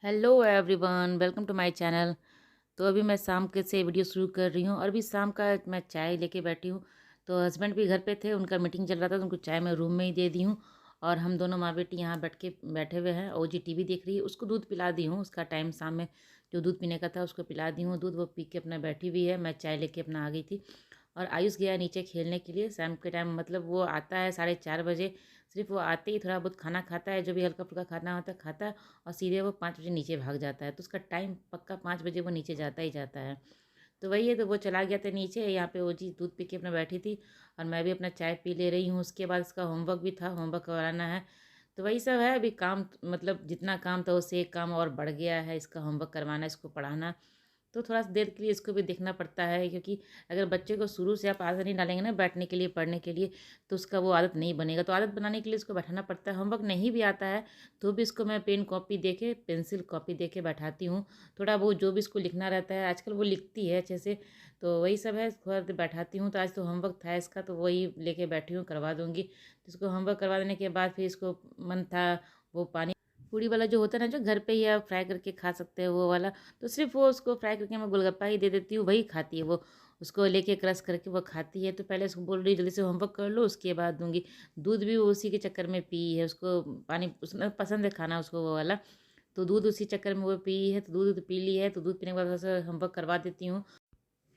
Hello everyone, welcome to my channel. तो अभी मैं शाम के से वीडियो शुरू कर रही हूँ और अभी शाम का मैं चाय लेके बैठी हूँ। तो हस्बैंड भी घर पे थे, उनका मीटिंग चल रहा था तो उनको चाय मैं रूम में ही दे दी हूँ। और हम दोनों माँ बेटी यहाँ बैठे हुए हैं। और जी टीवी देख रही है, उसको दूध पिला दी हूँ। उसका टाइम शाम में जो दूध पीने का था उसको पिला दी हूँ दूध। वो पी के अपना बैठी हुई है, मैं चाय लेके अपना आ गई थी। और आयुष गया नीचे खेलने के लिए शाम के टाइम, मतलब वो आता है 4:30 बजे। सिर्फ वो आते ही थोड़ा बहुत खाना खाता है, जो भी हल्का फुल्का खाना होता है खाता है। और सीधे वो 5 बजे नीचे भाग जाता है। तो उसका टाइम पक्का 5 बजे वो नीचे जाता ही जाता है। तो वही है, तो वो चला गया था नीचे। यहाँ पे वो जी दूध पी के अपना बैठी थी और मैं भी अपना चाय पी ले रही हूँ। उसके बाद उसका होमवर्क भी था, होमवर्क कराना है। तो वही सब है अभी काम, मतलब जितना काम था उससे एक काम और बढ़ गया है। इसका होमवर्क करवाना, इसको पढ़ाना। तो थोड़ा सा देर के लिए इसको भी देखना पड़ता है, क्योंकि अगर बच्चे को शुरू से आप आदत नहीं डालेंगे ना बैठने के लिए, पढ़ने के लिए, तो उसका वो आदत नहीं बनेगा। तो आदत बनाने के लिए इसको बैठाना पड़ता है। होमवर्क नहीं भी आता है तो भी इसको मैं पेन कॉपी दे के, पेंसिल कॉपी दे के बैठाती हूँ। थोड़ा बहुत जो भी इसको लिखना रहता है, आजकल वो लिखती है अच्छे से। तो वही सब है, थोड़ा देर बैठाती हूँ। तो आज तो होमवर्क था इसका, तो वही लेके बैठी हूँ, करवा दूँगी। तो इसको होमवर्क करवा देने के बाद फिर इसको मन था वो पानी पूड़ी वाला जो होता है ना, जो घर पे ही आप फ्राई करके खा सकते हैं वो वाला। तो सिर्फ वो उसको फ्राई करके मैं गोलगप्पा ही दे देती हूँ, वही खाती है वो। उसको लेके क्रश करके वो खाती है। तो पहले उसको बोल रही जल्दी से होमवर्क कर लो, उसके बाद दूंगी। दूध भी वो उसी के चक्कर में पी है, उसको पानी उसमें पसंद है खाना उसको वो वाला। तो दूध उसी चक्कर में वो पी है। तो दूध पी ली है, तो दूध पीने के बाद थोड़ा सा होमवर्क करवा देती हूँ।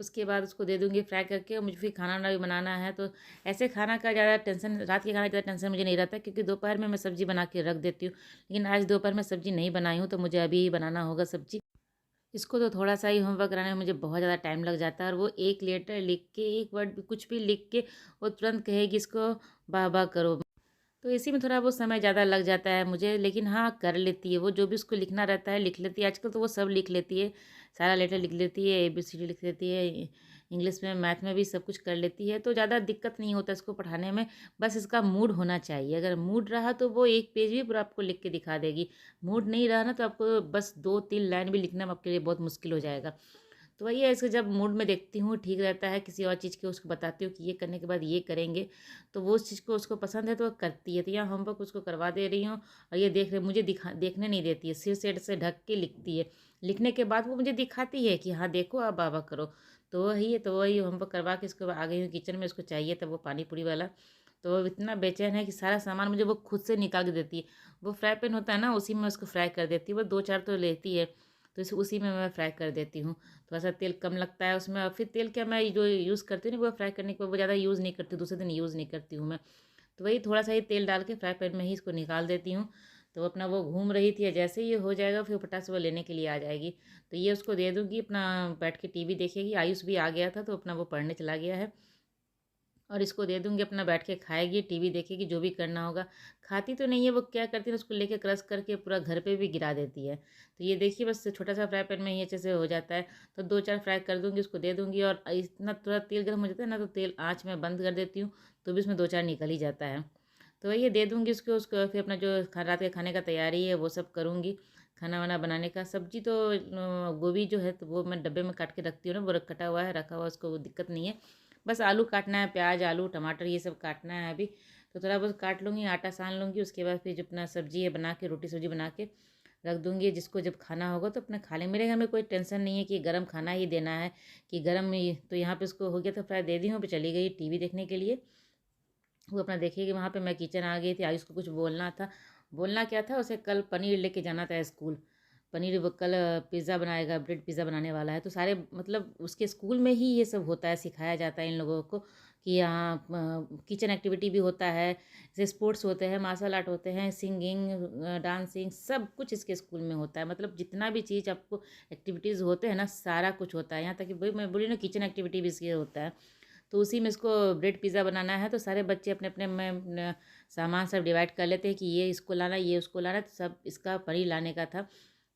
उसके बाद उसको दे दूँगी फ्राई करके। और मुझे फिर खाना वाना भी बनाना है। तो ऐसे खाना का ज़्यादा टेंशन, रात के खाने का ज़्यादा टेंशन मुझे नहीं रहता, क्योंकि दोपहर में मैं सब्ज़ी बना के रख देती हूँ। लेकिन आज दोपहर में सब्ज़ी नहीं बनाई हूँ, तो मुझे अभी ही बनाना होगा सब्ज़ी। इसको तो थोड़ा सा ही होमवर्क कराने में मुझे बहुत ज़्यादा टाइम लग जाता है। और वो एक लेटर लिख के, एक वर्ड भी कुछ भी लिख के वो तुरंत कहेगी इसको वाह वाह करो। तो इसी में थोड़ा वो समय ज़्यादा लग जाता है मुझे। लेकिन हाँ, कर लेती है वो, जो भी उसको लिखना रहता है लिख लेती है। आजकल तो वो सब लिख लेती है, सारा लेटर लिख लेती है, ABCD लिख लेती है। इंग्लिश में, मैथ में भी सब कुछ कर लेती है। तो ज़्यादा दिक्कत नहीं होता इसको पढ़ाने में। बस इसका मूड होना चाहिए। अगर मूड रहा तो वो एक पेज भी पूरा आपको लिख के दिखा देगी। मूड नहीं रहा ना, तो आपको बस 2-3 लाइन भी लिखना आपके लिए बहुत मुश्किल हो जाएगा। तो वही है, इसको जब मूड में देखती हूँ ठीक रहता है, किसी और चीज़ के उसको बताती हूँ कि ये करने के बाद ये करेंगे, तो वो उस चीज़ को उसको पसंद है तो वो करती है। तो यहाँ होमवर्क उसको करवा दे रही हूँ। और ये देख रहे, मुझे देखने नहीं देती है, सिर सेट से ढक के लिखती है। लिखने के बाद वो मुझे दिखाती है कि हाँ देखो अब बाबा करो। तो वही है, तो वही होमवर्क करवा के इसको आ गई हूँ किचन में। उसको चाहिए था वो पानी पूरी वाला। तो वो इतना बेचैन है कि सारा सामान मुझे वो खुद से निकाल के देती है। वो फ्राई पैन होता है ना, उसी में उसको फ्राई कर देती है। वो 2-4 तो लेती है, तो इस उसी में मैं फ्राई कर देती हूँ। थोड़ा सा तेल कम लगता है उसमें। और फिर तेल क्या, मैं जो यूज़ करती हूँ ना वो फ्राई करने के बाद वो ज़्यादा यूज़ नहीं करती, दूसरे दिन यूज़ नहीं करती हूँ मैं। तो वही थोड़ा सा ही तेल डाल के फ्राई पैन में ही इसको निकाल देती हूँ। तो अपना वो घूम रही थी, जैसे ही ये हो जाएगा फिर फटाक से वो लेने के लिए आ जाएगी। तो ये उसको दे दूँगी, अपना बैठ के टीवी देखेगी। आयुष भी आ गया था तो अपना वो पढ़ने चला गया है। और इसको दे दूँगी, अपना बैठ के खाएगी, टीवी देखेगी, जो भी करना होगा। खाती तो नहीं है वो, क्या करती है उसको लेके क्रश करके पूरा घर पे भी गिरा देती है। तो ये देखिए, बस छोटा-सा फ्राई पैन में ही अच्छे से हो जाता है। तो 2-4 फ्राई कर दूँगी, उसको दे दूँगी। और इतना थोड़ा तेल गर्म हो जाता है ना, तो तेल आँच में बंद कर देती हूँ, तो भी उसमें 2-4 निकल ही जाता है। तो ये दे दूँगी उसको। उसको फिर अपना जो रात के खाने का तैयारी है वो सब करूँगी। खाना-वाना बनाने का, सब्ज़ी तो गोभी जो है तो वो मैं डब्बे में काट के रखती हूँ ना, वो कटा हुआ है, रखा हुआ है, उसको वो दिक्कत नहीं है। बस आलू काटना है, प्याज, आलू, टमाटर ये सब काटना है अभी। तो थोड़ा बहुत काट लूँगी, आटा सान लूँगी। उसके बाद फिर जो अपना सब्ज़ी है बना के, रोटी सब्ज़ी बना के रख दूँगी। जिसको जब खाना होगा तो अपना खा लें। मेरे घर में कोई टेंशन नहीं है कि गरम खाना ही देना है, कि गरम में तो यहाँ पे उसको हो गया था फ्राई, दे दी हूँ, पे चली गई टीवी देखने के लिए। वो अपना देखेगी वहाँ पे। मैं किचन आ गई थी। आयुष को कुछ बोलना था। बोलना क्या था, उसे कल पनीर लेके जाना था स्कूल। पनीर वो कल पिज़्ज़ा बनाएगा, ब्रेड पिज़्ज़ा बनाने वाला है। तो सारे मतलब उसके स्कूल में ही ये सब होता है, सिखाया जाता है इन लोगों को कि यहाँ किचन एक्टिविटी भी होता है, जैसे स्पोर्ट्स होते हैं, मार्शल आर्ट होते हैं, सिंगिंग, डांसिंग, सब कुछ इसके स्कूल में होता है। मतलब जितना भी चीज़ आपको एक्टिविटीज़ होते हैं ना, सारा कुछ होता है। यहाँ तक कि भाई मैं बोली ना, किचन एक्टिविटी भी इसके होता है। तो उसी में इसको ब्रेड पिज़्ज़ा बनाना है। तो सारे बच्चे अपने अपने में सामान सब डिवाइड कर लेते हैं कि ये इसको लाना, ये उसको लाना। तो सब इसका पनीर लाने का था।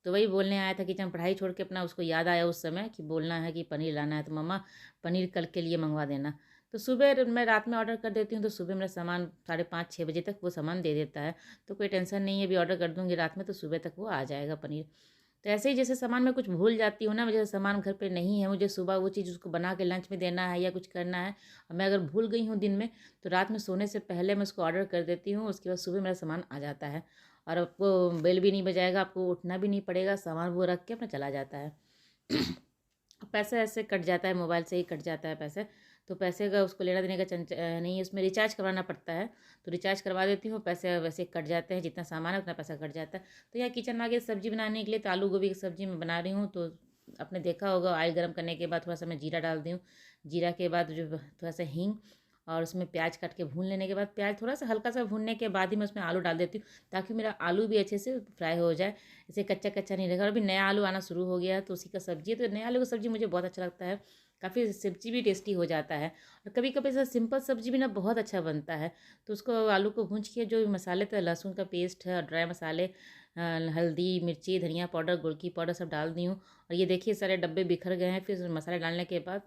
तो वही बोलने आया था किचन, पढ़ाई छोड़ के अपना, उसको याद आया उस समय कि बोलना है कि पनीर लाना है, तो मम्मा पनीर कल के लिए मंगवा देना। तो सुबह मैं रात में ऑर्डर कर देती हूँ, तो सुबह मेरा सामान 5:30-6 बजे तक वो सामान दे देता है। तो कोई टेंशन नहीं है, अभी ऑर्डर कर दूँगी रात में तो सुबह तक वो आ जाएगा पनीर। तो ऐसे ही जैसे सामान मैं कुछ भूल जाती हूँ ना, जैसे सामान घर पे नहीं है, मुझे सुबह वो चीज़ उसको बना के लंच में देना है या कुछ करना है, और मैं अगर भूल गई हूँ दिन में, तो रात में सोने से पहले मैं उसको ऑर्डर कर देती हूँ। उसके बाद सुबह मेरा सामान आ जाता है। और आपको बेल भी नहीं बजाएगा, आपको उठना भी नहीं पड़ेगा, सामान वो रख के अपना चला जाता है। पैसा ऐसे कट जाता है, मोबाइल से ही कट जाता है पैसे, तो पैसे का उसको लेना देने का नहीं है, उसमें रिचार्ज करवाना पड़ता है। तो रिचार्ज करवा देती हूँ, पैसे वैसे कट जाते हैं, जितना सामान है उतना पैसा कट जाता है। तो यहाँ किचन में आ गई सब्जी बनाने के लिए, तो आलू गोभी की सब्जी मैं बना रही हूँ। तो आपने देखा होगा, ऑयल गर्म करने के बाद थोड़ा सा मैं जीरा डाल दी हूँ। जीरा के बाद जो थोड़ा सा हींग, और उसमें प्याज काट के भून लेने के बाद, प्याज थोड़ा सा हल्का सा भूनने के बाद ही मैं उसमें आलू डाल देती हूँ, ताकि मेरा आलू भी अच्छे से फ्राई हो जाए, इसे कच्चा कच्चा नहीं रहेगा। और अभी नया आलू आना शुरू हो गया है, तो उसी का सब्जी है, तो नया आलू की सब्जी मुझे बहुत अच्छा लगता है, काफ़ी सब्जी भी टेस्टी हो जाता है। और कभी कभी ऐसा सिंपल सब्जी भी ना बहुत अच्छा बनता है। तो उसको आलू को भूंज के जो मसाले, तो लहसुन का पेस्ट है और ड्राई मसाले, हल्दी मिर्ची धनिया पाउडर गोलकी पाउडर सब डाल दी हूँ। और ये देखिए सारे डब्बे बिखर गए हैं। फिर मसाले डालने के बाद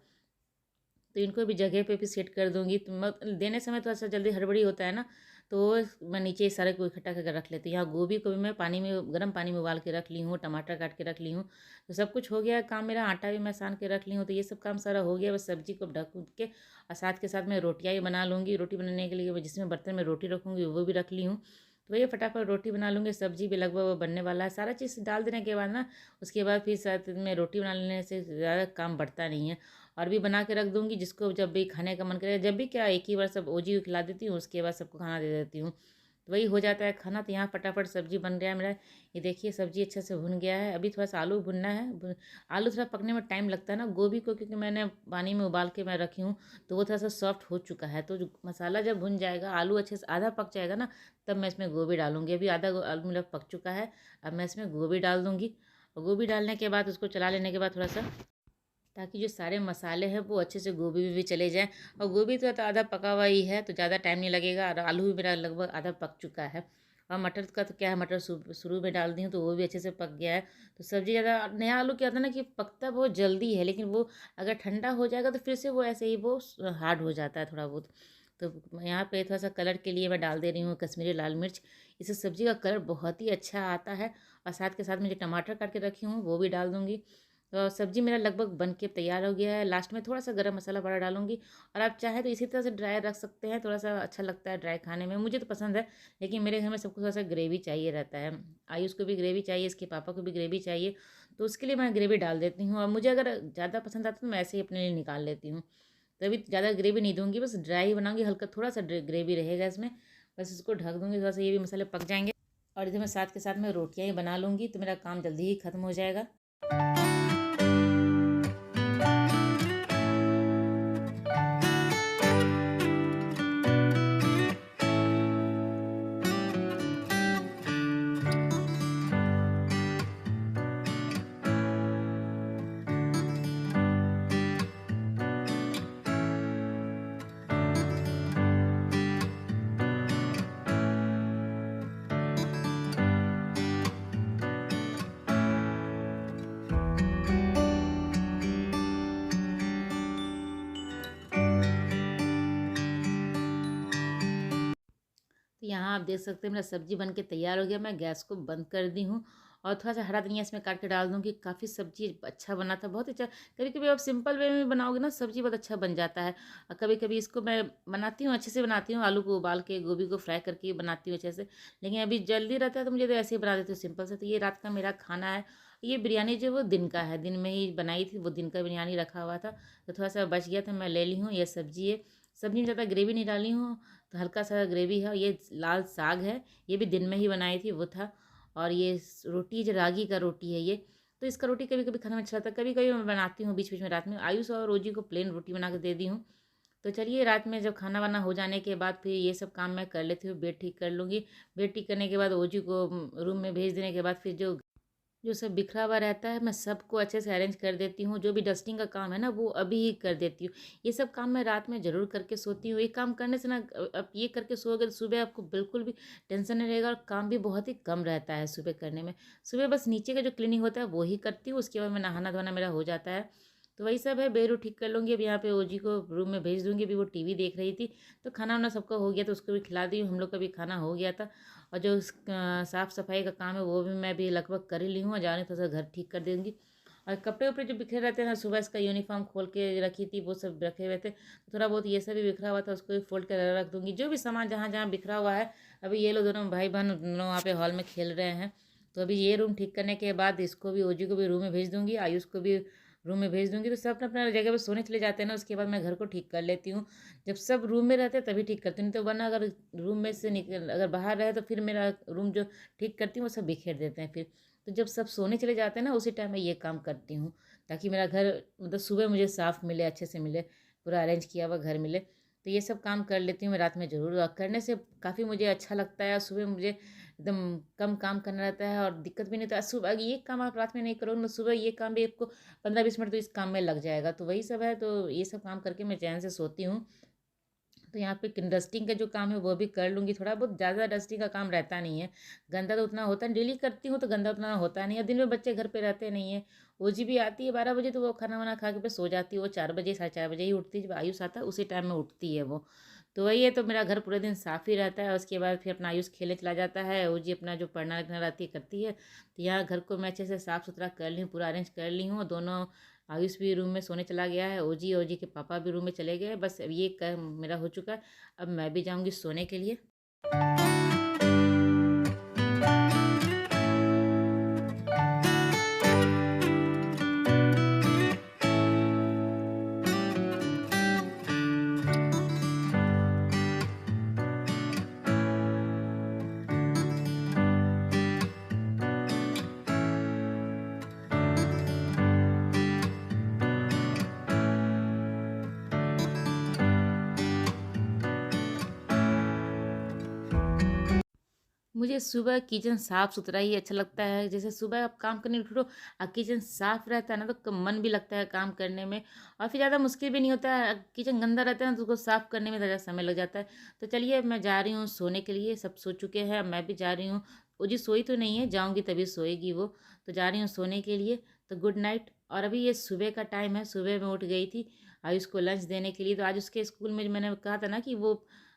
तो इनको भी जगह पे भी सेट कर दूँगी। तो मैं देने समय थोड़ा सा जल्दी हड़बड़ी होता है ना, तो मैं नीचे सारे को इकट्ठा करके रख लेती हूँ। यहाँ गोभी को भी मैं पानी में, गर्म पानी में उबाल के रख ली हूँ, टमाटर काट के रख ली हूँ। तो सब कुछ हो गया काम मेरा, आटा भी मैं सान के रख ली हूँ। तो ये सब काम सारा हो गया, बस सब्जी को ढक उक के, और साथ के साथ मैं रोटियाँ भी बना लूँगी। रोटी बनाने के लिए मैं जिसमें बर्तन में रोटी रखूँगी वो भी रख ली हूँ। तो भैया फटाफट रोटी बना लूँगी, सब्जी भी लगभग बनने वाला है। सारा चीज़ डाल देने के बाद ना, उसके बाद फिर साथ में रोटी बना लेने से ज़्यादा काम बढ़ता नहीं है। और भी बना के रख दूँगी, जिसको जब भी खाने का मन करेगा, जब भी क्या एक ही बार सब ओजी को खिला देती हूँ, उसके बाद सबको खाना दे देती हूँ। तो वही हो जाता है खाना। तो यहाँ फटाफट सब्जी बन गया है मेरा। ये देखिए सब्जी अच्छे से भुन गया है। अभी थोड़ा सा आलू भुनना है। आलू थोड़ा पकने में टाइम लगता है ना, गोभी को क्योंकि मैंने पानी में उबाल के मैं रखी हूँ, तो वो थोड़ा सा सॉफ्ट हो चुका है। तो जो मसाला जब भुन जाएगा, आलू अच्छे से आधा पक जाएगा ना, तब मैं इसमें गोभी डालूंगी। अभी आधा आलू मेरा पक चुका है, अब मैं इसमें गोभी डाल दूँगी। और गोभी डालने के बाद उसको चला लेने के बाद थोड़ा सा, ताकि जो सारे मसाले हैं वो अच्छे से गोभी में भी चले जाएँ। और गोभी तो आधा पका हुआ ही है, तो ज़्यादा टाइम नहीं लगेगा। और आलू भी मेरा लगभग आधा पक चुका है। और मटर का तो क्या है, मटर शुरू में डाल दी हूँ, तो वो भी अच्छे से पक गया है। तो सब्ज़ी ज़्यादा, नया आलू क्या होता है ना कि पकता बहुत जल्दी है, लेकिन वो अगर ठंडा हो जाएगा तो फिर से वो ऐसे ही वो हार्ड हो जाता है थोड़ा बहुत। तो यहाँ पे थोड़ा सा कलर के लिए मैं डाल दे रही हूँ कश्मीरी लाल मिर्च। इससे सब्ज़ी का कलर बहुत ही अच्छा आता है। और साथ के साथ में जो टमाटर काट के रखी हूँ वो भी डाल दूँगी। तो सब्ज़ी मेरा लगभग बन के तैयार हो गया है। लास्ट में थोड़ा सा गरम मसाला बड़ा डालूंगी। और आप चाहे तो इसी तरह से ड्राई रख सकते हैं, थोड़ा सा अच्छा लगता है ड्राई खाने में, मुझे तो पसंद है। लेकिन मेरे घर में सबको थोड़ा सा ग्रेवी चाहिए रहता है। आयुष को भी ग्रेवी चाहिए, इसके पापा को भी ग्रेवी चाहिए, तो उसके लिए मैं ग्रेवी डाल देती हूँ। और मुझे अगर ज़्यादा पसंद आता है तो मैं ऐसे ही अपने लिए निकाल लेती हूँ। तो अभी ज़्यादा ग्रेवी नहीं दूँगी, बस ड्राई ही बनाऊँगी, हल्का थोड़ा सा ग्रेवी रहेगा इसमें। बस इसको ढक दूँगी, थोड़ा सा ये भी मसाले पक जाएंगे। और इधर मैं साथ के साथ में रोटियाँ ही बना लूँगी, तो मेरा काम जल्दी ही ख़त्म हो जाएगा। तो यहाँ आप देख सकते हैं मेरा सब्जी बन के तैयार हो गया। मैं गैस को बंद कर दी हूँ, और थोड़ा सा हरा धनिया इसमें काट के डाल दूँगी। काफ़ी सब्जी अच्छा बना था, बहुत अच्छा। कभी कभी आप सिंपल वे में बनाओगे ना, सब्जी बहुत अच्छा बन जाता है। और कभी कभी इसको मैं बनाती हूँ, अच्छे से बनाती हूँ, आलू को उबाल के गोभी को फ्राई करके बनाती हूँ अच्छे से। लेकिन अभी जल्दी रहता है तो मुझे तो ऐसे ही बना देती हूँ सिंपल से। तो ये रात का मेरा खाना है। ये बिरयानी जो वो दिन का है, दिन में ही बनाई थी, वो दिन का बिरयानी रखा हुआ था, तो थोड़ा सा बच गया था, मैं ले ली हूँ। ये सब्जी है, सब्जी में ज़्यादा ग्रेवी नहीं डाली हूँ, तो हल्का सा ग्रेवी है। ये लाल साग है, ये भी दिन में ही बनाई थी, वो था। और ये रोटी जो रागी का रोटी है ये, तो इसका रोटी कभी कभी खाने में अच्छा लगता है। कभी कभी मैं बनाती हूँ बीच बीच में रात में, आयुष और रोजी को प्लेन रोटी बना के दे दी हूँ। तो चलिए रात में जब खाना वाना हो जाने के बाद फिर ये सब काम मैं कर लेती हूँ, बेड ठीक कर लूँगी। बेड ठीक करने के बाद ओजी को रूम में भेज देने के बाद फिर जो जो सब बिखरा हुआ रहता है, मैं सबको अच्छे से अरेंज कर देती हूँ। जो भी डस्टिंग का काम है ना, वो अभी ही कर देती हूँ। ये सब काम मैं रात में ज़रूर करके सोती हूँ। ये काम करने से ना, अब ये करके सोओगे तो सुबह आपको बिल्कुल भी टेंशन नहीं रहेगा, और काम भी बहुत ही कम रहता है सुबह करने में। सुबह बस नीचे का जो क्लीनिंग होता है वो ही करती हूँ, उसके बाद मैं नहाना धोना मेरा हो जाता है। तो वही सब है, बेड ठीक कर लूँगी। अब यहाँ पे ओजी को रूम में भेज दूँगी, अभी वो टीवी देख रही थी। तो खाना वाना सबका हो गया, तो उसको भी खिला दी हूँ, हम लोग का भी खाना हो गया था। और जो साफ़ सफाई का काम है वो भी मैं भी लगभग कर ही ली हूँ, और जाने थोड़ा सा घर ठीक कर दूँगी। और कपड़े-वपड़े जो बिखरे रहते हैं ना, सुबह इसका यूनिफ़ॉर्म खोल के रखी थी, वो सब रखे हुए थे। तो थोड़ा बहुत ये सब भी बिखरा हुआ था, उसको भी फ़ोल्ड कर रख दूँगी। जो भी सामान जहाँ-जहाँ बिखरा हुआ है, अभी ये लोग दोनों भाई-बहन दोनों वहाँ पे हॉल में खेल रहे हैं। तो अभी ये रूम ठीक करने के बाद इसको भी, ओजी को भी रूम में भेज दूँगी, आयुष को भी रूम में भेज दूँगी। तो सब अपना-अपना जगह पे सोने चले जाते हैं ना, उसके बाद मैं घर को ठीक कर लेती हूँ। जब सब रूम में रहते हैं तभी ठीक करती हूँ, नहीं तो वरना अगर रूम में से अगर बाहर रहे तो फिर मेरा रूम जो ठीक करती हूँ वो सब बिखेर देते हैं फिर। तो जब सब सोने चले जाते हैं ना, उसी टाइम मैं ये काम करती हूँ, ताकि मेरा घर मतलब सुबह मुझे साफ़ मिले, अच्छे से मिले, पूरा अरेंज किया हुआ घर मिले। तो ये सब काम कर लेती हूँ मैं रात में ज़रूर, और करने से काफ़ी मुझे अच्छा लगता है। और सुबह मुझे एकदम कम काम करना रहता है और दिक्कत भी नहीं होता। सुबह ये काम आप रात में नहीं करोगे ना, सुबह ये काम भी आपको 15-20 मिनट तो इस काम में लग जाएगा। तो वही सब है, तो ये सब काम करके मैं चैन से सोती हूँ। तो यहाँ पे डस्टिंग का जो काम है वो भी कर लूँगी, थोड़ा बहुत, ज़्यादा डस्टिंग का काम रहता नहीं है। गंदा तो उतना होता नहीं, डेली करती हूँ तो गंदा उतना होता नहीं है। दिन में बच्चे घर पे रहते नहीं है। ओजी भी आती है 12 बजे, तो वो खाना वाना खा के बस सो जाती है। वो 4 बजे, साढ़े 4 बजे ही उठती है, जब आयुष आता है उसी टाइम में उठती है वो। तो वही है, तो मेरा घर पूरे दिन साफ़ ही रहता है। उसके बाद फिर अपना आयुष खेलने चला जाता है, ओजी अपना जो पढ़ना लिखना रहती है करती है। तो यहाँ घर को मैं अच्छे से साफ़ सुथरा कर ली हूँ, पूरा अरेंज कर ली हूँ। दोनों, आयुष भी रूम में सोने चला गया है, ओजी ओजी के पापा भी रूम में चले गए। बस अब ये काम मेरा हो चुका है। अब मैं भी जाऊँगी सोने के लिए। मुझे सुबह किचन साफ-सुथरा ही अच्छा लगता है। जैसे सुबह आप काम करने उठो और किचन साफ रहता है ना, तो मन भी लगता है काम करने में, और फिर ज़्यादा मुश्किल भी नहीं होता है। किचन गंदा रहता है ना, तो उसको साफ़ करने में ज़्यादा समय लग जाता है। तो चलिए, अब मैं जा रही हूँ सोने के लिए, सब सो चुके हैं, अब मैं भी जा रही हूँ। वो जी सोई तो नहीं है, जाऊँगी तभी सोएगी वो। तो जा रही हूँ सोने के लिए, तो गुड नाइट। और अभी ये सुबह का टाइम है, सुबह मैं उठ गई थी आयुष को लंच देने के लिए। तो आज उसके स्कूल में, जो मैंने कहा था ना कि वो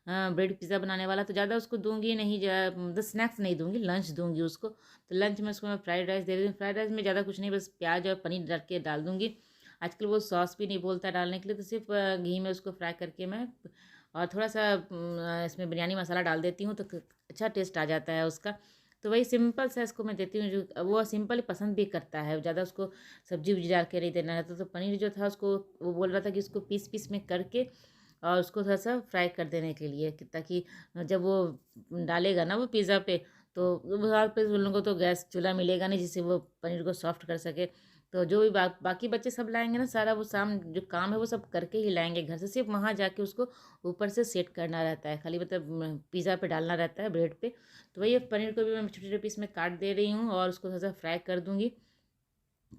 ब्रेड पिज़्ज़ा बनाने वाला, तो ज़्यादा उसको दूँगी नहीं, मतलब स्नैक्स नहीं दूँगी, लंच दूँगी उसको। तो लंच में उसको मैं फ्राइड राइस दे रही हूँ। फ्राइड राइस में ज़्यादा कुछ नहीं, बस प्याज़ और पनीर डाल के डाल दूँगी। आजकल वो सॉस भी नहीं बोलता डालने के लिए, तो सिर्फ़ घी में उसको फ्राई करके मैं, और थोड़ा-सा इसमें बिरयानी मसाला डाल देती हूँ, तो अच्छा टेस्ट आ जाता है उसका। तो वही सिंपल सा इसको मैं देती हूँ, जो वो सिंपल ही पसंद भी करता है, ज़्यादा उसको सब्ज़ी-वब्ज़ी डाल के नहीं देना रहता। तो पनीर जो था उसको, वो बोल रहा था कि उसको पीस-पीस में करके और उसको थोड़ा-सा फ्राई कर देने के लिए, कि ताकि जब वो डालेगा ना वो पिज़्ज़ा पे, तो वहाँ पे उन लोगों को तो गैस चूल्हा मिलेगा नहीं जिससे वो पनीर को सॉफ्ट कर सके। तो जो भी बाकी बच्चे सब लाएँगे ना, सारा वो शाम जो काम है वो सब करके ही लाएँगे घर से, सिर्फ़ वहाँ जाके उसको ऊपर से सेट करना रहता है, खाली मतलब पिज़्ज़ा पे डालना रहता है, ब्रेड पे। तो वही पनीर को भी मैं छोटे-छोटे पीस में काट दे रही हूँ और उसको थोड़ा-सा फ्राई कर दूँगी।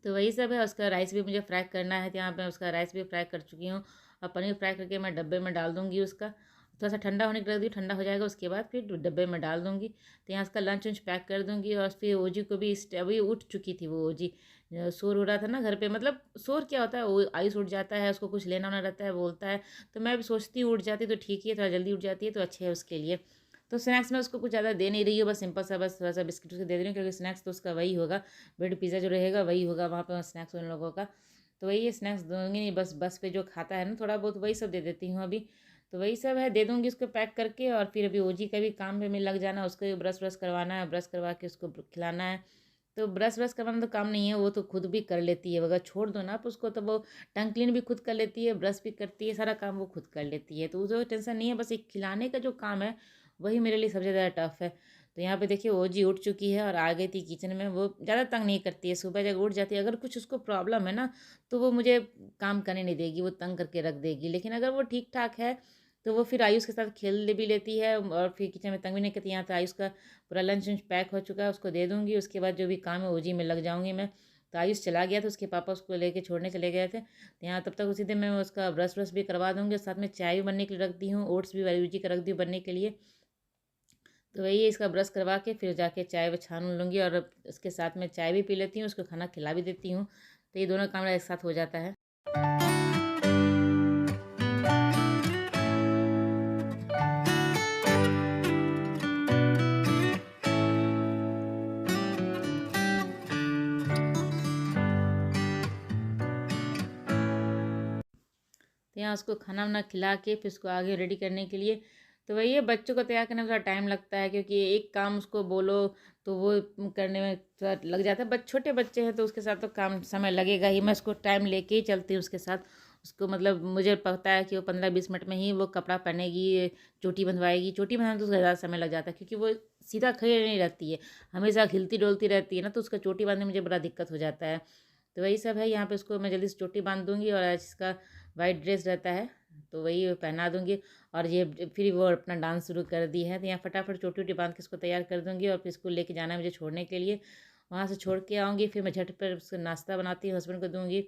तो वही सब है, उसका राइस भी मुझे फ्राई करना है, तो यहाँ पे उसका राइस भी फ्राई कर चुकी हूँ, और पनीर फ्राई करके मैं डब्बे में डाल दूँगी उसका। थोड़ा-सा ठंडा होने के रख दी, ठंडा हो जाएगा उसके बाद फिर डब्बे में डाल दूँगी। तो यहाँ उसका लंच वंच पैक कर दूँगी, और फिर ओजी को भी अभी उठ चुकी थी वो ओजी, शोर हो रहा था ना घर पे, मतलब शोर क्या होता है, वो आयुष उठ जाता है, उसको कुछ लेना-वेना रहता है, बोलता है। तो मैं भी सोचती हूँ उठ जाती तो ठीक ही है, थोड़ा जल्दी उठ जाती है तो अच्छे है उसके लिए। तो स्नैक्स में उसको कुछ ज़्यादा दे नहीं रही हूँ, बस सिंपल सा, बस थोड़ा-सा बिस्किट उसको दे दे रही हूँ, क्योंकि स्नैक्स तो उसका वही होगा, ब्रेड पिज़्ज़ा जो रहेगा वही होगा वहाँ पे स्नैक्स उन लोगों का। तो वही स्नैक्स दूँगी नहीं, बस बस पे जो खाता है ना थोड़ा बहुत, वही सब दे देती हूँ अभी। तो वही सब है, दे दूँगी उसको पैक करके, और फिर अभी ओजी का भी काम में लग जाना, उसको भी ब्रश-व्रश करवाना है, ब्रश करवा के उसको खिलाना है। तो ब्रश-व्रश करवाना तो काम नहीं है, वो तो खुद भी कर लेती है, अगर छोड़ दो ना आप उसको तो वो टंग क्लीन भी खुद कर लेती है, ब्रश भी करती है, सारा काम वो खुद कर लेती है। तो उसे टेंशन नहीं है, बस एक खिलाने का जो काम है वही मेरे लिए सबसे ज़्यादा टफ़ है। तो यहाँ पे देखिए ओजी उठ चुकी है और आ गई थी किचन में। वो ज़्यादा तंग नहीं करती है, सुबह जब उठ जाती है, अगर कुछ उसको प्रॉब्लम है ना, तो वो मुझे काम करने नहीं देगी, वो तंग करके रख देगी। लेकिन अगर वो ठीक-ठाक है, तो वो फिर आयुष के साथ खेल भी लेती है, और फिर किचन में तंग भी नहीं करती। यहाँ पे आयुष का पूरा लंच वंच पैक हो चुका है, उसको दे दूँगी। उसके बाद जो भी काम है ओजी में लग जाऊँगी मैं। तो आयुष चला गया था, उसके पापा उसको लेके छोड़ने चले गए थे। तो यहाँ तब तक उसी दिन मैं उसका ब्रश-व्रश भी करवा दूँगी, और साथ में चाय भी बनने के लिए रख दी हूँ, ओट्स भी वायुजी का रख दी हूँ बनने के लिए। तो वही है, इसका ब्रश करवा के फिर जाके चाय व छान लूँगी, और उसके साथ में चाय भी पी लेती हूँ, उसको खाना खिला भी देती हूँ। तो ये दोनों काम मेरा एक साथ हो जाता है। यहाँ उसको खाना वाना खिला के फिर उसको आगे रेडी करने के लिए। तो वही है, बच्चों को तैयार करने में थोड़ा टाइम लगता है, क्योंकि एक काम उसको बोलो तो वो करने में थोड़ा लग जाता है। छोटे बच्चे हैं तो उसके साथ तो काम समय लगेगा ही, मैं उसको टाइम लेके ही चलती हूँ उसके साथ। उसको मतलब मुझे पता है कि वो 15-20 मिनट में ही वो कपड़ा पहनेगी, चोटी बंधवाएगी। चोटी बंधवाने में तो उसका ज़्यादा समय लग जाता है, क्योंकि वो सीधा खड़ी नहीं रहती है, हमेशा हिलती डोलती रहती है ना, तो उसका चोटी बांधने में मुझे बड़ा दिक्कत हो जाता है। तो वही सब है, यहाँ पे उसको मैं जल्दी से चोटी बांध दूँगी। और आज इसका वाइट ड्रेस रहता है तो वही पहना दूँगी। और ये फिर वो अपना डांस शुरू कर दी है, तो यहाँ फटाफट चोटी वोटी बांध के इसको तैयार कर दूँगी। और फिर स्कूल लेके जाना है मुझे छोड़ने के लिए। वहाँ से छोड़ के आऊँगी, फिर मैं झट पर उसको नाश्ता बनाती हूँ, हस्बैंड को दूँगी।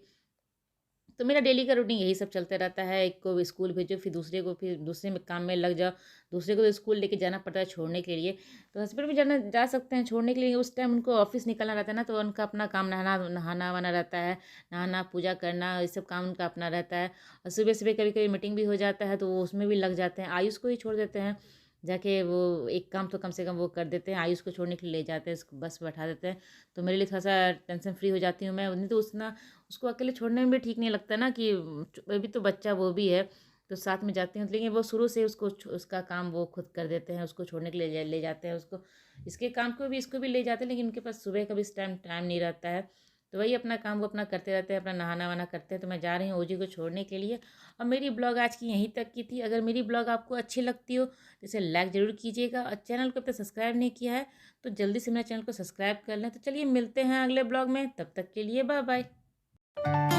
तो मेरा डेली का रूटीन यही सब चलता रहता है। एक को स्कूल भेजो, फिर दूसरे में काम में लग जाओ। दूसरे को तो स्कूल लेके जाना पड़ता है छोड़ने के लिए। तो हस्बैंड भी जा सकते हैं छोड़ने के लिए, उस टाइम उनको ऑफिस निकलना रहता है ना, तो उनका अपना काम नहाना वाना रहता है। नहाना पूजा करना ये सब काम उनका अपना रहता है। और सुबह सुबह कभी कभी मीटिंग भी हो जाता है, तो वो उसमें भी लग जाते हैं। आयुष को ही छोड़ देते हैं जाके, वो एक काम तो कम से कम वो कर देते हैं। आयुष को छोड़ने के लिए ले जाते हैं, उसको बस बैठा देते हैं। तो मेरे लिए थोड़ा सा टेंशन फ्री हो जाती हूँ मैं। नहीं तो उसना उसको अकेले छोड़ने में भी ठीक नहीं लगता ना, कि अभी तो बच्चा वो भी है। तो साथ में जाती हूँ, लेकिन वो शुरू से उसका काम वो खुद कर देते हैं। उसको छोड़ने के लिए ले जाते हैं उसको, इसके काम को भी इसको भी ले जाते हैं, लेकिन उनके पास सुबह का भी इस टाइम नहीं रहता है। तो वही अपना काम वो अपना करते रहते हैं, अपना नहाना वाना करते हैं। तो मैं जा रही हूँ ओजी को छोड़ने के लिए। और मेरी ब्लॉग आज की यहीं तक की थी। अगर मेरी ब्लॉग आपको अच्छी लगती हो तो इसे लाइक ज़रूर कीजिएगा, और चैनल को अब तक सब्सक्राइब नहीं किया है तो जल्दी से मेरे चैनल को सब्सक्राइब कर लें। तो चलिए मिलते हैं अगले ब्लॉग में, तब तक के लिए बाय बाय।